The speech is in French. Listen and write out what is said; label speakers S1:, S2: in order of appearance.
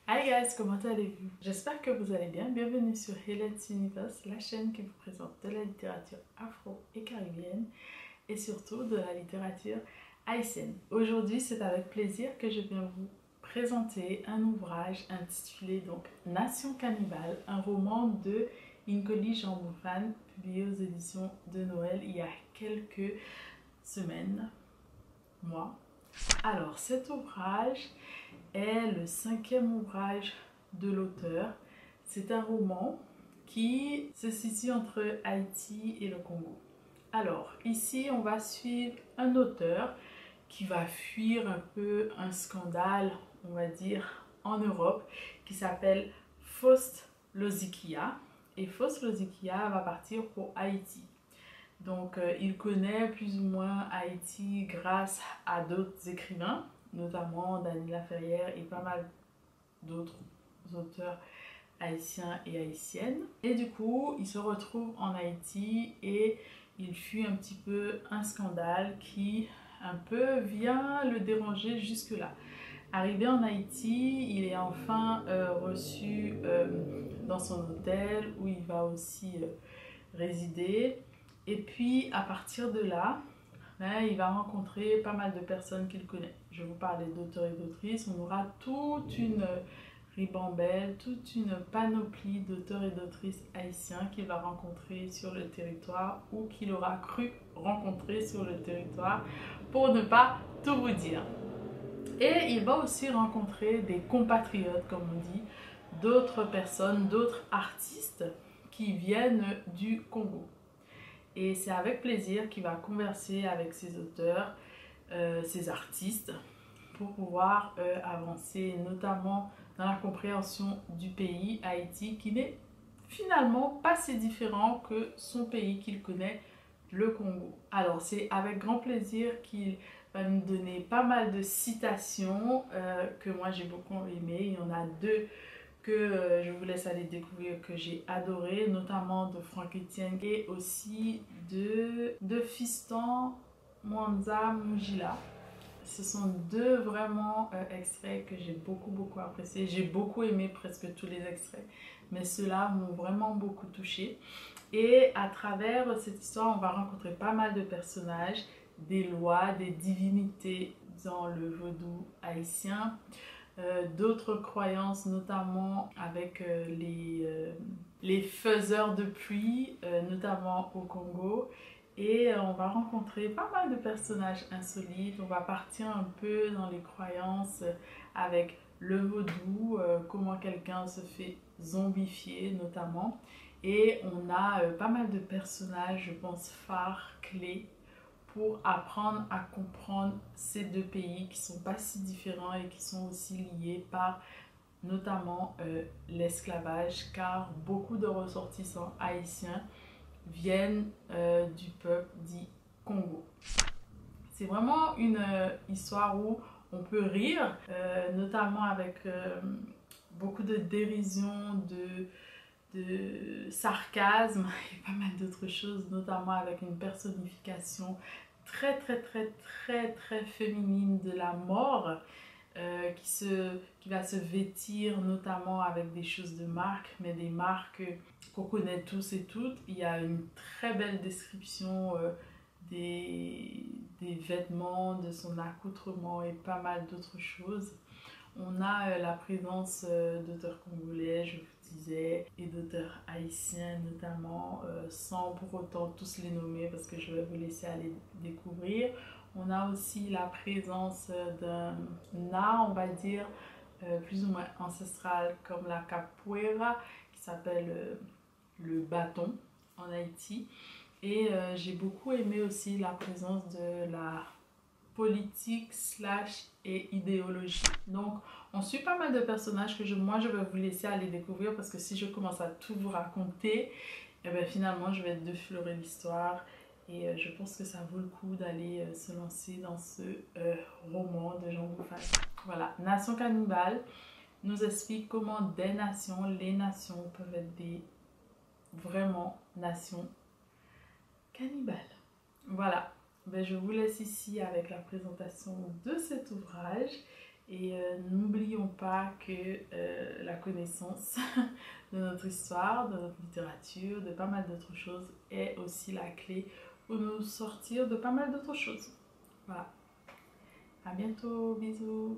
S1: Hi guys, comment allez-vous? J'espère que vous allez bien. Bienvenue sur Helen's Universe, la chaîne qui vous présente de la littérature afro et caribéenne et surtout de la littérature haïtienne. Aujourd'hui, c'est avec plaisir que je viens vous présenter un ouvrage intitulé donc Nation cannibale, un roman de Inkoli Jean Moufane, publié aux éditions de Noël il y a quelques semaines, mois. Alors, cet ouvrage est le 5e ouvrage de l'auteur. C'est un roman qui se situe entre Haïti et le Congo. Alors, ici, on va suivre un auteur qui va fuir un peu un scandale, on va dire, en Europe, qui s'appelle Faust Lozikia. Et Faust Lozikia va partir pour Haïti. Donc, il connaît plus ou moins Haïti grâce à d'autres écrivains, notamment Daniela Ferrière et pas mal d'autres auteurs haïtiens et haïtiennes. Et du coup, il se retrouve en Haïti et il fuit un petit peu un scandale qui un peu vient le déranger jusque-là. Arrivé en Haïti, il est enfin reçu dans son hôtel où il va aussi résider. Et puis à partir de là, il va rencontrer pas mal de personnes qu'il connaît. Je vais vous parler d'auteurs et d'autrices. On aura toute une ribambelle, toute une panoplie d'auteurs et d'autrices haïtiens qu'il va rencontrer sur le territoire ou qu'il aura cru rencontrer sur le territoire, pour ne pas tout vous dire. Et il va aussi rencontrer des compatriotes, comme on dit, d'autres personnes, d'autres artistes qui viennent du Congo. Et c'est avec plaisir qu'il va converser avec ces auteurs, ces artistes, pour pouvoir avancer, notamment dans la compréhension du pays, Haïti, qui n'est finalement pas si différent que son pays qu'il connaît, le Congo. Alors, c'est avec grand plaisir qu'il va nous donner pas mal de citations que moi j'ai beaucoup aimé. Il y en a deux que je vous laisse aller découvrir, que j'ai adoré, notamment de Franck Etienne et aussi de Fiston Mwanza Mujila. Ce sont deux vraiment extraits que j'ai beaucoup appréciés. J'ai beaucoup aimé presque tous les extraits, mais ceux-là m'ont vraiment beaucoup touché. Et à travers cette histoire, on va rencontrer pas mal de personnages, des lois, des divinités dans le vaudou haïtien, d'autres croyances, notamment avec les faiseurs de pluie, notamment au Congo. Et on va rencontrer pas mal de personnages insolites. On va partir un peu dans les croyances avec le vaudou, comment quelqu'un se fait zombifier notamment. Et on a pas mal de personnages, je pense, phares, clés pour apprendre à comprendre ces deux pays qui sont pas si différents et qui sont aussi liés par notamment l'esclavage, car beaucoup de ressortissants haïtiens viennent du peuple dit Congo. C'est vraiment une histoire où on peut rire, notamment avec beaucoup de dérision, de sarcasme et pas mal d'autres choses, notamment avec une personnification très féminine de la mort, qui va se vêtir notamment avec des choses de marque, mais des marques qu'on connaît tous et toutes. Il y a une très belle description des vêtements, de son accoutrement et pas mal d'autres choses. On a la présence d'auteurs congolais, je vous disais, et d'auteurs haïtiens notamment, sans pour autant tous les nommer parce que je vais vous laisser aller découvrir. On a aussi la présence d'un art, on va dire, plus ou moins ancestral comme la capoeira, qui s'appelle le bâton en Haïti. Et j'ai beaucoup aimé aussi la présence de la politique slash et idéologie. Donc, on suit pas mal de personnages que moi, je vais vous laisser aller découvrir parce que si je commence à tout vous raconter, et bien finalement, je vais déflorer l'histoire et je pense que ça vaut le coup d'aller se lancer dans ce roman de Jean Moufane. Voilà, Nation cannibale nous explique comment des nations, les nations peuvent être des vraiment nations cannibales. Voilà. Ben, je vous laisse ici avec la présentation de cet ouvrage Et n'oublions pas que la connaissance de notre histoire, de notre littérature, de pas mal d'autres choses est aussi la clé pour nous sortir de pas mal d'autres choses. Voilà. À bientôt, bisous.